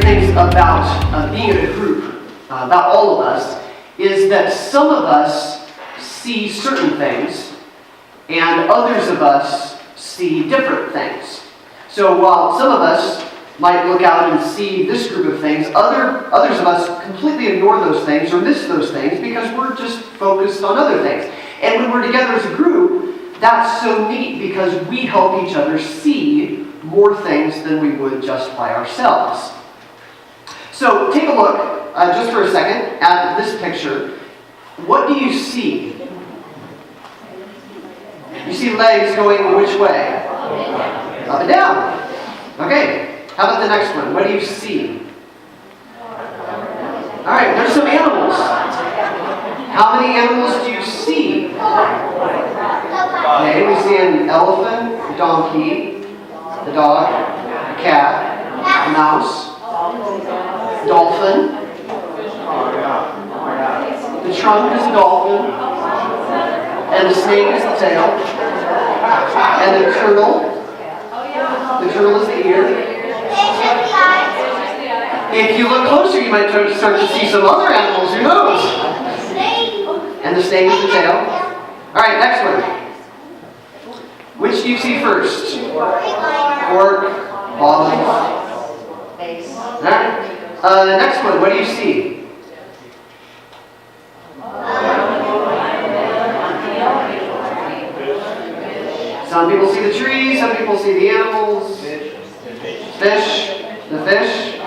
great things about being in a group, about all of us, is that some of us see certain things, and others of us see different things. So while some of us might look out and see this group of things, others of us completely ignore those things or miss those things because we're just focused on other things. And when we're together as a group, that's so neat because we help each other see more things than we would just by ourselves. So take a look, just for a second, at this picture. What do you see? You see legs going which way? Up and down. Okay, how about the next one? What do you see? Alright, there's some animals. How many animals do you see? Okay, we see an elephant, a donkey, a dog, a cat, a mouse, dolphin. The trunk is a dolphin, and the snake is the tail, and the turtle. The turtle is the ear. If you look closer, you might start to see some other animals. Who knows? And the snake is the tail. All right, next one. Which do you see first? Fork, bottom. All right. Next one. What do you see? Some people see the trees, some people see the animals. Fish. The fish.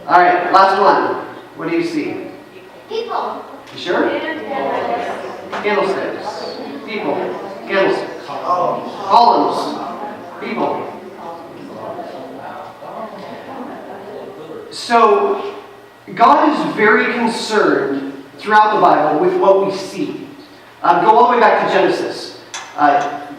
All right, last one. What do you see? People. You sure? Candlesticks. People. Candlesticks. Columns. People. So, God is very concerned throughout the Bible with what we see. Go all the way back to Genesis.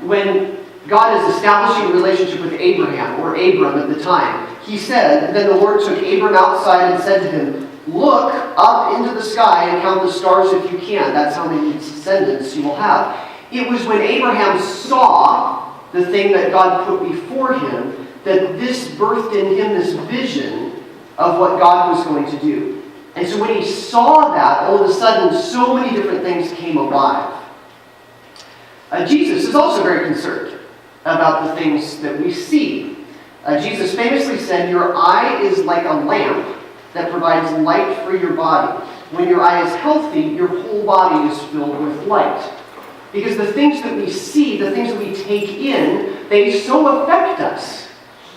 When God is establishing a relationship with Abraham, or Abram at the time, he said, then the Lord took Abram outside and said to him, look up into the sky and count the stars if you can. That's how many descendants you will have. It was when Abraham saw the thing that God put before him that this birthed in him this vision of what God was going to do. And so when he saw that, all of a sudden, so many different things came alive. Jesus is also very concerned about the things that we see. Jesus famously said, your eye is like a lamp that provides light for your body. When your eye is healthy, your whole body is filled with light. Because the things that we see, the things that we take in, they so affect us.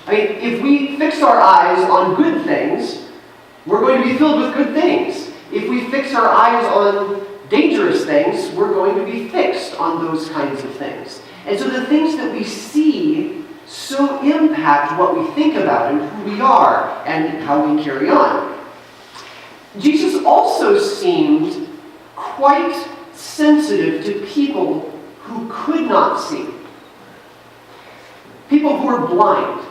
I mean, if we fix our eyes on good things, we're going to be filled with good things. If we fix our eyes on dangerous things, we're going to be fixed on those kinds of things. And so the things that we see so impact what we think about and who we are and how we carry on. Jesus also seemed quite sensitive to people who could not see. People who are blind.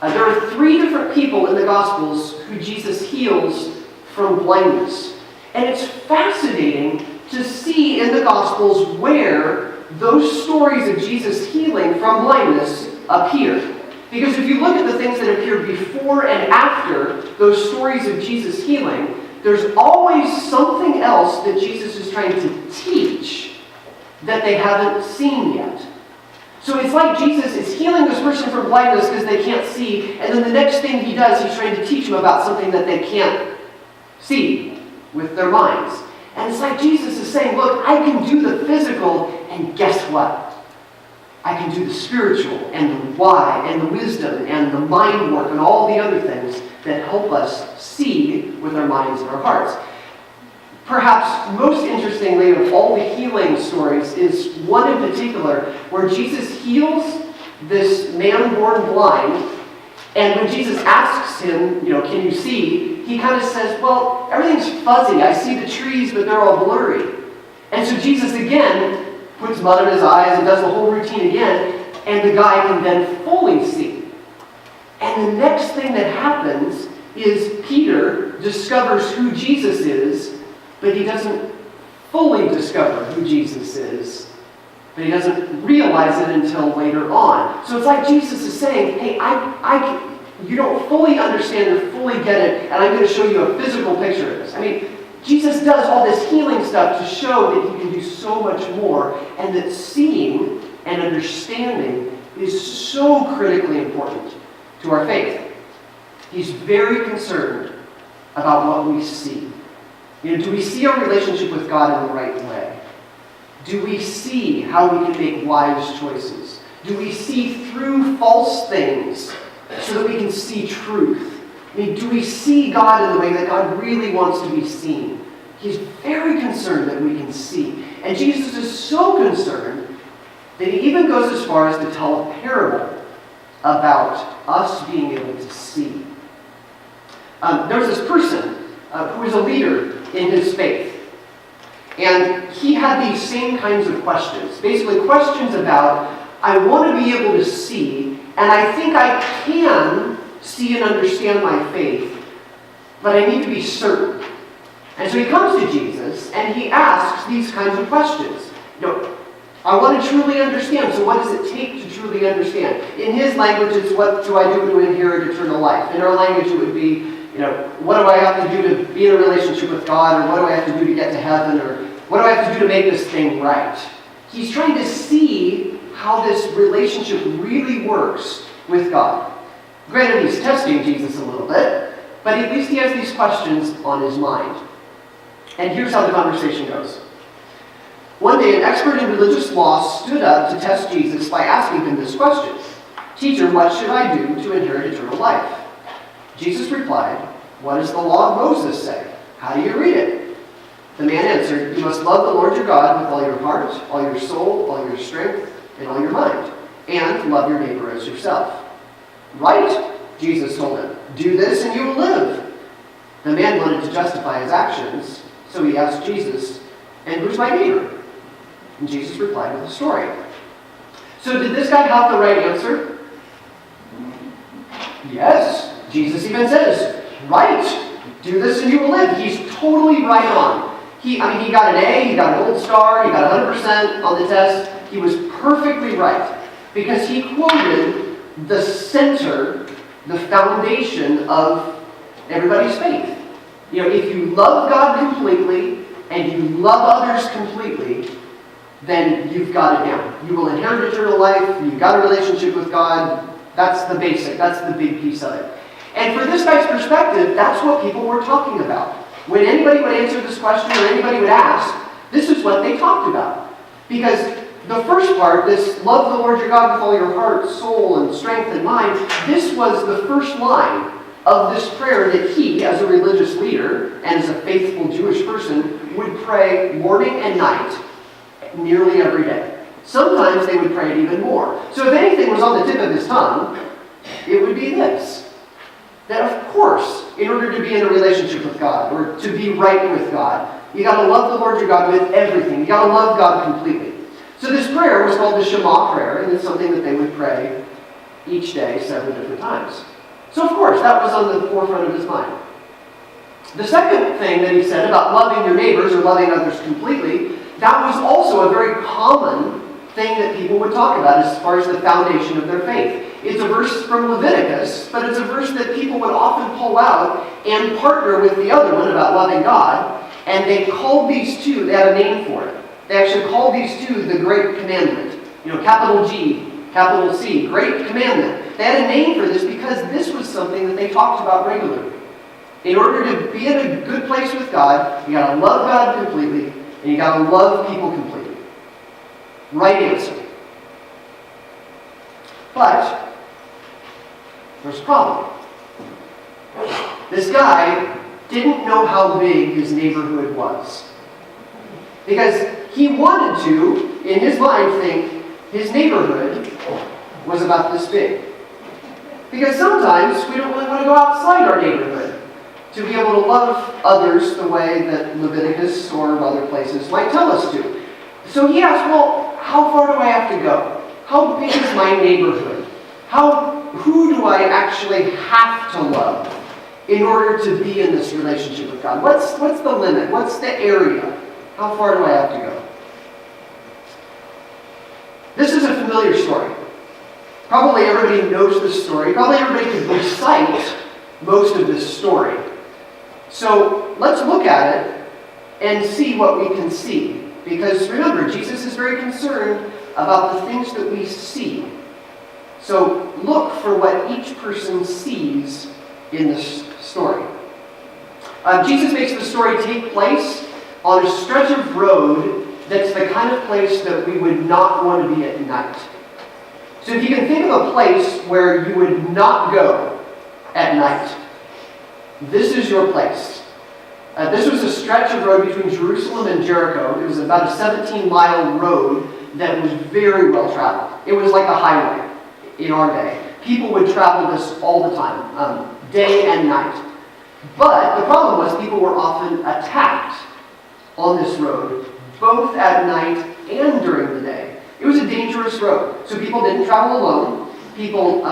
There are 3 different people in the Gospels who Jesus heals from blindness. And it's fascinating to see in the Gospels where those stories of Jesus healing from blindness appear. Because if you look at the things that appear before and after those stories of Jesus healing, there's always something else that Jesus is trying to teach that they haven't seen yet. So it's like Jesus is healing this person from blindness because they can't see, and then the next thing he does, he's trying to teach them about something that they can't see with their minds. And it's like Jesus is saying, look, I can do the physical, and guess what? I can do the spiritual, and the why, and the wisdom, and the mind work, and all the other things that help us see with our minds and our hearts. Perhaps most interestingly of all the healing stories is one in particular where Jesus heals this man born blind, and when Jesus asks him, can you see? He kind of says, well, everything's fuzzy. I see the trees, but they're all blurry. And so Jesus again puts mud in his eyes and does the whole routine again, and the guy can then fully see. And the next thing that happens is Peter discovers who Jesus is, but he doesn't fully discover who Jesus is. But he doesn't realize it until later on. So it's like Jesus is saying, hey, you don't fully understand or fully get it, and I'm going to show you a physical picture of this. I mean, Jesus does all this healing stuff to show that he can do so much more, and that seeing and understanding is so critically important to our faith. He's very concerned about what we see. Do we see our relationship with God in the right way? Do we see how we can make wise choices? Do we see through false things so that we can see truth? I mean, do we see God in the way that God really wants to be seen? He's very concerned that we can see. And Jesus is so concerned that he even goes as far as to tell a parable about us being able to see. There was this person who was a leader in his faith. And he had these same kinds of questions. Basically questions about, I want to be able to see, and I think I can see and understand my faith, but I need to be certain. And so he comes to Jesus, and he asks these kinds of questions. I want to truly understand, so what does it take to truly understand? In his language, it's what do I do to inherit eternal life? In our language, it would be, what do I have to do to be in a relationship with God, or what do I have to do to get to heaven, or what do I have to do to make this thing right? He's trying to see how this relationship really works with God. Granted, he's testing Jesus a little bit, but at least he has these questions on his mind. And here's how the conversation goes. One day, an expert in religious law stood up to test Jesus by asking him this question. Teacher, what should I do to inherit eternal life? Jesus replied, what does the law of Moses say? How do you read it? The man answered, you must love the Lord your God with all your heart, all your soul, all your strength, and all your mind, and love your neighbor as yourself. Right, Jesus told him. Do this and you will live. The man wanted to justify his actions, so he asked Jesus, and who's my neighbor? And Jesus replied with a story. So did this guy have the right answer? Yes. Jesus even says, right, do this and you will live. He's totally right on. He got an A, he got an gold star, he got 100% on the test. He was perfectly right because he quoted the center, the foundation of everybody's faith. If you love God completely and you love others completely, then you've got it down. You will inherit eternal life. You've got a relationship with God. That's the basic. That's the big piece of it. And for this guy's perspective, that's what people were talking about. When anybody would answer this question or anybody would ask, this is what they talked about. Because the first part, this love the Lord your God with all your heart, soul, and strength and mind, this was the first line of this prayer that he, as a religious leader and as a faithful Jewish person, would pray morning and night, nearly every day. Sometimes they would pray it even more. So if anything was on the tip of his tongue, it would be this. That of course, in order to be in a relationship with God, or to be right with God, you got to love the Lord your God with everything. You got to love God completely. So this prayer was called the Shema prayer, and it's something that they would pray each day 7 different times. So of course, that was on the forefront of his mind. The second thing that he said about loving your neighbors or loving others completely, that was also a very common thing that people would talk about as far as the foundation of their faith. It's a verse from Leviticus, but it's a verse that people would often pull out and partner with the other one about loving God, and they called these two, they had a name for it. They actually called these two the Great Commandment. Capital G, capital C, Great Commandment. They had a name for this because this was something that they talked about regularly. In order to be in a good place with God, you got to love God completely, and you got to love people completely. Right answer. But there's a problem. This guy didn't know how big his neighborhood was. Because he wanted to, in his mind, think his neighborhood was about this big. Because sometimes we don't really want to go outside our neighborhood to be able to love others the way that Leviticus or other places might tell us to. So he asked, well, how far do I have to go? How big is my neighborhood? Who do I actually have to love in order to be in this relationship with God? What's the limit? What's the area? How far do I have to go? This is a familiar story. Probably everybody knows this story. Probably everybody could recite most of this story. So let's look at it and see what we can see. Because remember, Jesus is very concerned about the things that we see. So look for what each person sees in this story. Jesus makes the story take place on a stretch of road that's the kind of place that we would not want to be at night. So if you can think of a place where you would not go at night, this is your place. This was a stretch of road between Jerusalem and Jericho. It was about a 17-mile road that was very well traveled. It was like a highway in our day. People would travel this all the time, day and night. But the problem was people were often attacked on this road, both at night and during the day. It was a dangerous road. So people didn't travel alone. People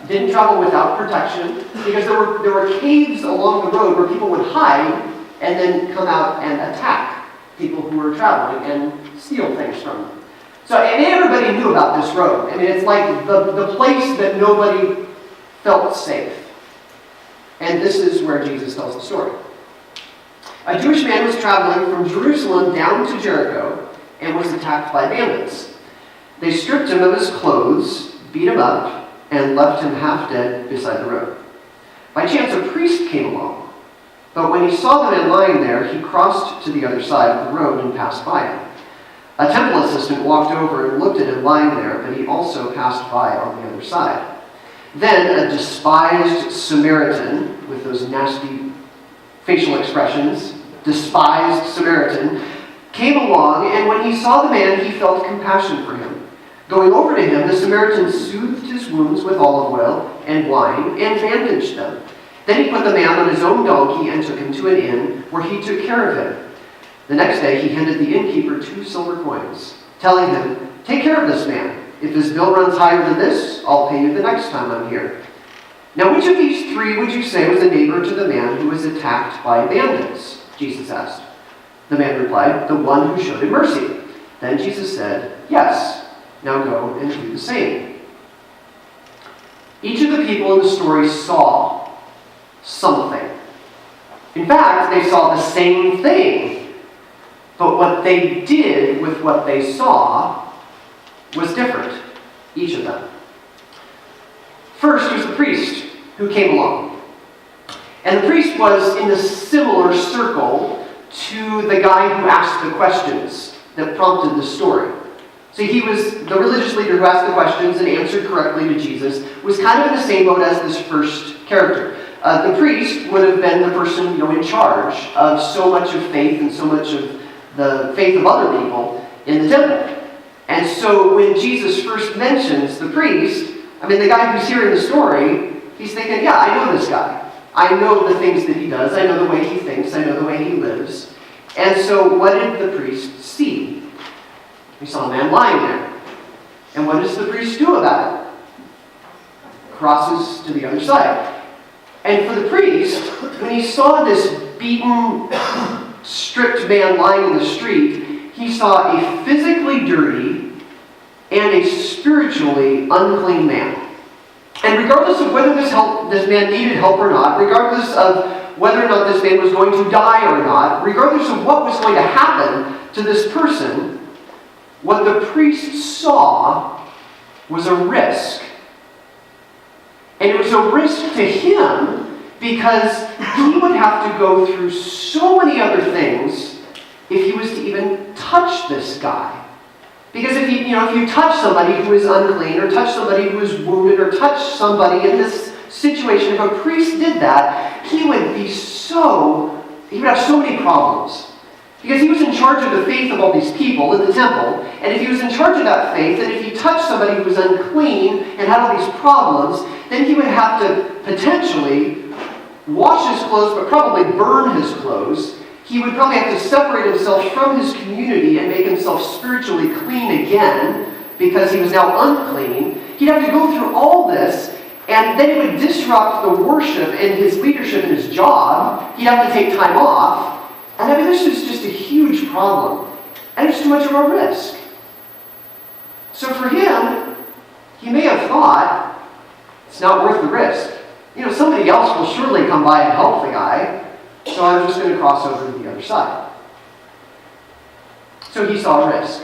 didn't travel without protection, because there were caves along the road where people would hide and then come out and attack people who were traveling and steal things from them. So, and everybody knew about this road. I mean, it's like the place that nobody felt safe. And this is where Jesus tells the story. A Jewish man was traveling from Jerusalem down to Jericho and was attacked by bandits. They stripped him of his clothes, beat him up, and left him half dead beside the road. By chance, a priest came along. But when he saw the man lying there, he crossed to the other side of the road and passed by him. A temple assistant walked over and looked at him lying there, but he also passed by on the other side. Then a despised Samaritan, with those nasty facial expressions, despised Samaritan, came along, and when he saw the man, he felt compassion for him. Going over to him, the Samaritan soothed his wounds with olive oil and wine and bandaged them. Then he put the man on his own donkey and took him to an inn, where he took care of him. The next day he handed the innkeeper 2 silver coins, telling him, "Take care of this man. If his bill runs higher than this, I'll pay you the next time I'm here." Now, which of these 3 would you say was a neighbor to the man who was attacked by bandits? Jesus asked. The man replied, "The one who showed him mercy." Then Jesus said, "Yes, now go and do the same." Each of the people in the story saw something. In fact, they saw the same thing. But what they did with what they saw was different, each of them. First was the priest who came along. And the priest was in a similar circle to the guy who asked the questions that prompted the story. So he was the religious leader who asked the questions and answered correctly to Jesus, was kind of in the same boat as this first character. The priest would have been the person, in charge of so much of faith and so much of the faith of other people in the temple. And so when Jesus first mentions the priest, the guy who's hearing the story, he's thinking, yeah, I know this guy. I know the things that he does. I know the way he thinks. I know the way he lives. And so what did the priest see? He saw a man lying there. And what does the priest do about it? Crosses to the other side. And for the priest, when he saw this beaten, stripped man lying in the street, he saw a physically dirty and a spiritually unclean man. And regardless of whether this man needed help or not, regardless of whether or not this man was going to die or not, regardless of what was going to happen to this person, what the priest saw was a risk. And it was a risk to him because he would have to go through so many other things if he was to even touch this guy. Because if you touch somebody who is unclean, or touch somebody who is wounded, or touch somebody in this situation, if a priest did that, he would have so many problems. Because he was in charge of the faith of all these people in the temple, and if he was in charge of that faith, and if he touched somebody who was unclean and had all these problems, then he would have to potentially wash his clothes, but probably burn his clothes. He would probably have to separate himself from his community and make himself spiritually clean again, because he was now unclean. He'd have to go through all this, and then it would disrupt the worship and his leadership and his job. He'd have to take time off. And this was just a huge problem. And it's too much of a risk. So for him, he may have thought, it's not worth the risk. Somebody else will surely come by and help the guy, so I'm just going to cross over to the other side. So he saw a risk.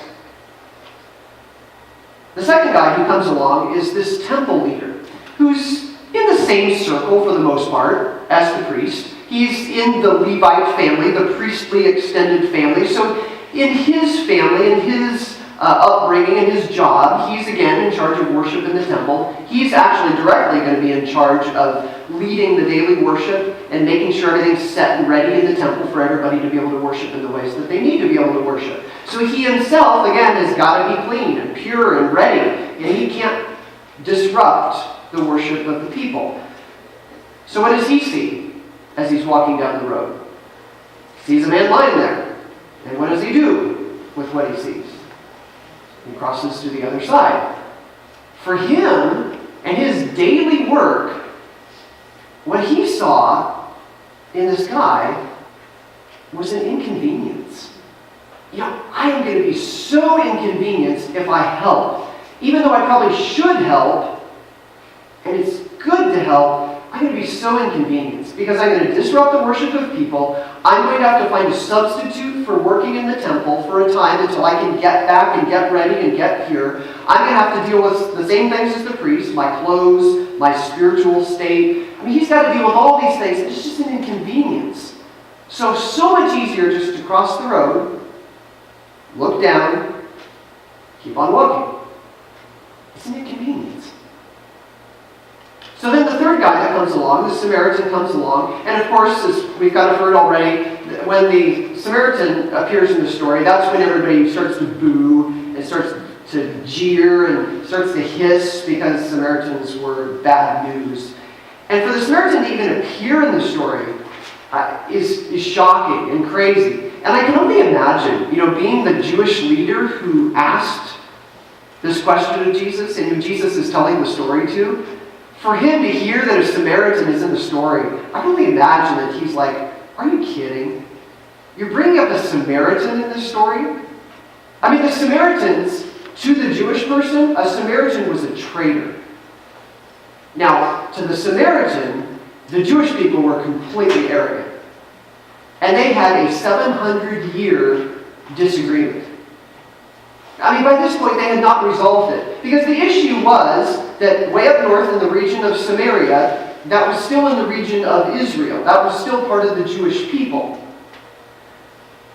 The second guy who comes along is this temple leader, who's in the same circle for the most part as the priest. He's in the Levite family, the priestly extended family. So in his family, in his upbringing and his job, he's again in charge of worship in the temple. He's actually directly going to be in charge of leading the daily worship and making sure everything's set and ready in the temple for everybody to be able to worship in the ways that they need to be able to worship. So he himself, again, has got to be clean and pure and ready, and he can't disrupt the worship of the people. So what does he see as he's walking down the road? He sees a man lying there. And what does he do with what he sees? He crosses to the other side. For him and his daily work, what he saw in this guy was an inconvenience. I am going to be so inconvenienced if I help. Even though I probably should help, and it's good to help, I'm going to be so inconvenienced because I'm going to disrupt the worship of people. I'm going to have to find a substitute for working in the temple for a time until I can get back and get ready and get pure. I'm going to have to deal with the same things as the priest, my clothes, my spiritual state. He's got to deal with all these things. It's just an inconvenience. So much easier just to cross the road, look down, keep on walking. It's an inconvenience. So then the third guy that comes along, the Samaritan comes along, and of course, as we've kind of heard already, when the Samaritan appears in the story, that's when everybody starts to boo and starts to jeer and starts to hiss because Samaritans were bad news. And for the Samaritan to even appear in the story is shocking and crazy. And I can only imagine, being the Jewish leader who asked this question of Jesus and who Jesus is telling the story to, for him to hear that a Samaritan is in the story, I can only imagine that he's like, are you kidding? You're bringing up a Samaritan in this story? The Samaritans, to the Jewish person, a Samaritan was a traitor. Now, to the Samaritan, the Jewish people were completely arrogant. And they had a 700-year disagreement. By this point, they had not resolved it. Because the issue was that way up north in the region of Samaria, that was still in the region of Israel. That was still part of the Jewish people.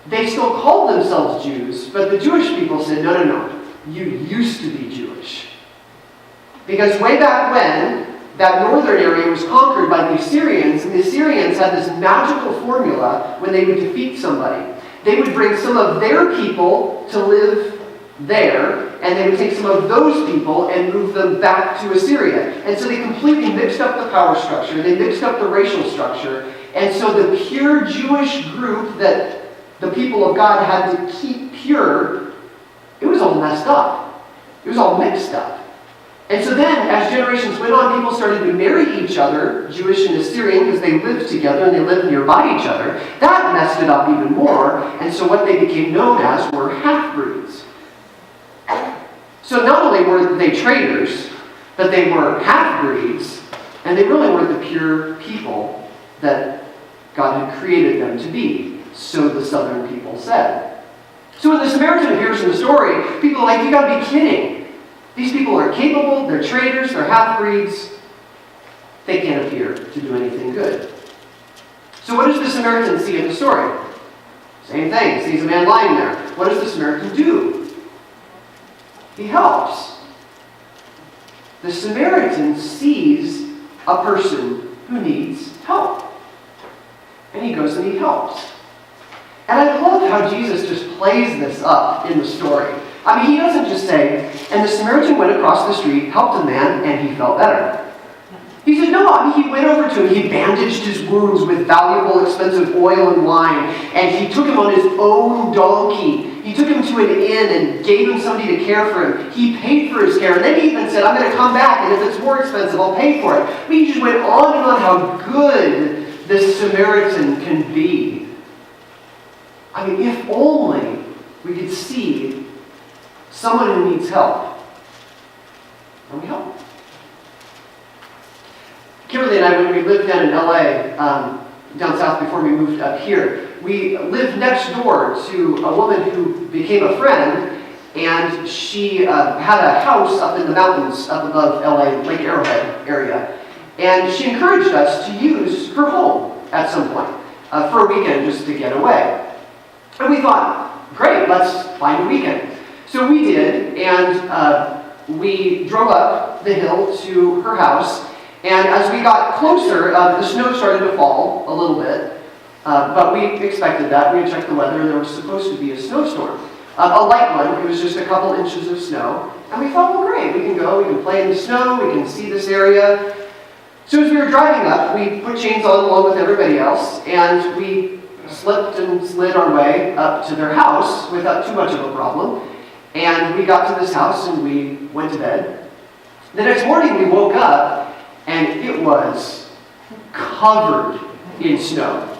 They still called themselves Jews, but the Jewish people said, no, you used to be Jewish. Because way back when, that northern area was conquered by the Assyrians, and the Assyrians had this magical formula when they would defeat somebody. They would bring some of their people to live there, and they would take some of those people and move them back to Assyria. And so they completely mixed up the power structure, they mixed up the racial structure, and so the pure Jewish group that the people of God had to keep pure, it was all messed up. It was all mixed up. And so then, as generations went on, people started to marry each other, Jewish and Assyrian, because they lived together and they lived nearby each other. That messed it up even more, and so what they became known as were half-breeds. So not only were they traitors, but they were half-breeds, and they really weren't the pure people that God had created them to be, so the southern people said. So when the Samaritan appears in the story, people are like, you gotta be kidding. These people are capable, they're traitors, they're half-breeds. They can't appear to do anything good. So what does the Samaritan see in the story? Same thing, sees a man lying there. What does the Samaritan do? He helps. The Samaritan sees a person who needs help. And he goes and he helps. And I love how Jesus just plays this up in the story. He doesn't just say, and the Samaritan went across the street, helped a man, and he felt better. He said, no, he went over to him, he bandaged his wounds with valuable, expensive oil and wine, and he took him on his own donkey. He took him to an inn and gave him somebody to care for him. He paid for his care, and then he even said, I'm going to come back, and if it's more expensive, I'll pay for it. He just went on and on how good this Samaritan can be. If only we could see someone who needs help and we helped. Kimberly and I, when we lived down in LA, down south before we moved up here, we lived next door to a woman who became a friend, and she had a house up in the mountains up above LA, Lake Arrowhead area. And she encouraged us to use her home at some point for a weekend just to get away. And we thought, great, let's find a weekend. So we did, and we drove up the hill to her house. And as we got closer, the snow started to fall a little bit. But we expected that. We had checked the weather, and there was supposed to be a snowstorm. A light one, it was just a couple inches of snow. And we thought, well, great, we can go, we can play in the snow, we can see this area. So as we were driving up, we put chains on along with everybody else, and we slipped and slid our way up to their house without too much of a problem. And we got to this house and we went to bed. The next morning we woke up and it was covered in snow.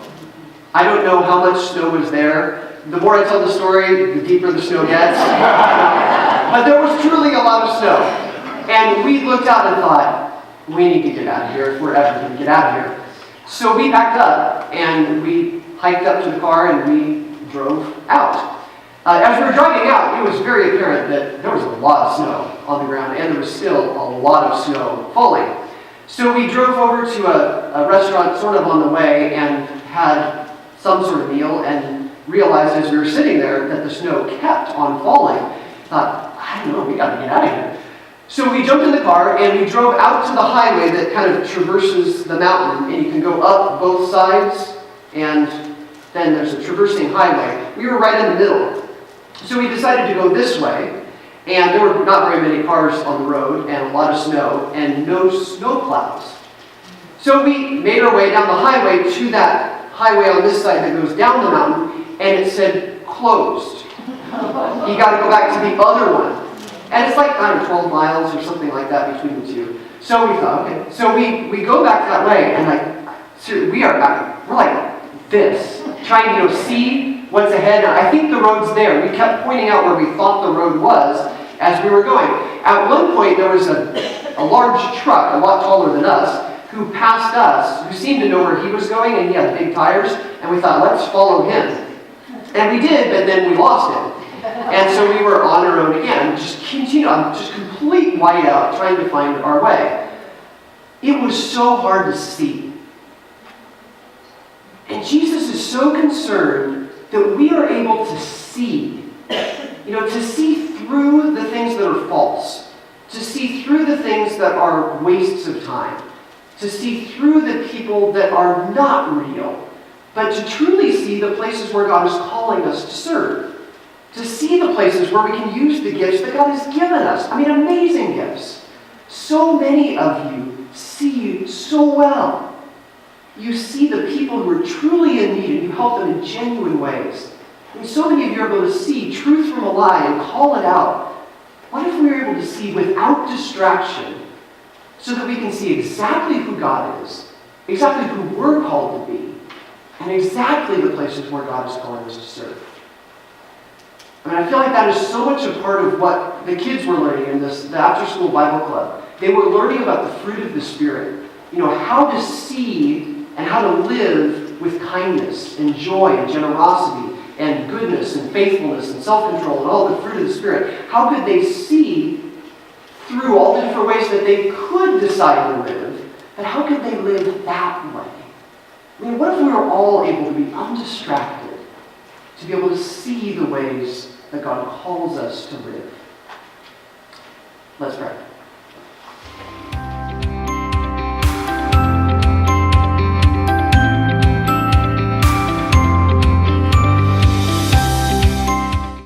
I don't know how much snow was there. The more I tell the story, the deeper the snow gets. But there was truly a lot of snow. And we looked out and thought, we need to get out of here if we're ever going to get out of here. So we packed up and we hiked up to the car and we drove out. As we were driving out, it was very apparent that there was a lot of snow on the ground and there was still a lot of snow falling. So we drove over to a restaurant sort of on the way and had some sort of meal and realized as we were sitting there that the snow kept on falling. Thought, I don't know, we got to get out of here. So we jumped in the car and we drove out to the highway that kind of traverses the mountain, and you can go up both sides and then there's a traversing highway. We were right in the middle. So we decided to go this way, and there were not very many cars on the road and a lot of snow and no snow plows. So we made our way down the highway to that highway on this side that goes down the mountain, and it said closed. You got to go back to the other one. And it's like, I don't know, 12 miles or something like that between the two. So we thought, okay. So we go back that way, and seriously, we're like this, trying to see what's ahead. And I think the road's there. We kept pointing out where we thought the road was as we were going. At one point, there was a large truck, a lot taller than us, who passed us, who seemed to know where he was going, and he had big tires, and we thought, let's follow him. And we did, but then we lost him. And so we were on our own again, just complete whiteout, trying to find our way. It was so hard to see. And Jesus is so concerned that we are able to see, to see through the things that are false, to see through the things that are wastes of time, to see through the people that are not real, but to truly see the places where God is calling us to serve. To see the places where we can use the gifts that God has given us. I mean, amazing gifts. So many of you see so well. You see the people who are truly in need and you help them in genuine ways. And so many of you are able to see truth from a lie and call it out. What if we were able to see without distraction so that we can see exactly who God is, exactly who we're called to be, and exactly the places where God is calling us to serve? I mean, I feel like that is so much a part of what the kids were learning in the after-school Bible club. They were learning about the fruit of the Spirit. How to see and how to live with kindness and joy and generosity and goodness and faithfulness and self-control and all the fruit of the Spirit. How could they see through all the different ways that they could decide to live, but how could they live that way? I mean, what if we were all able to be undistracted, to be able to see the ways that God calls us to live? Let's pray.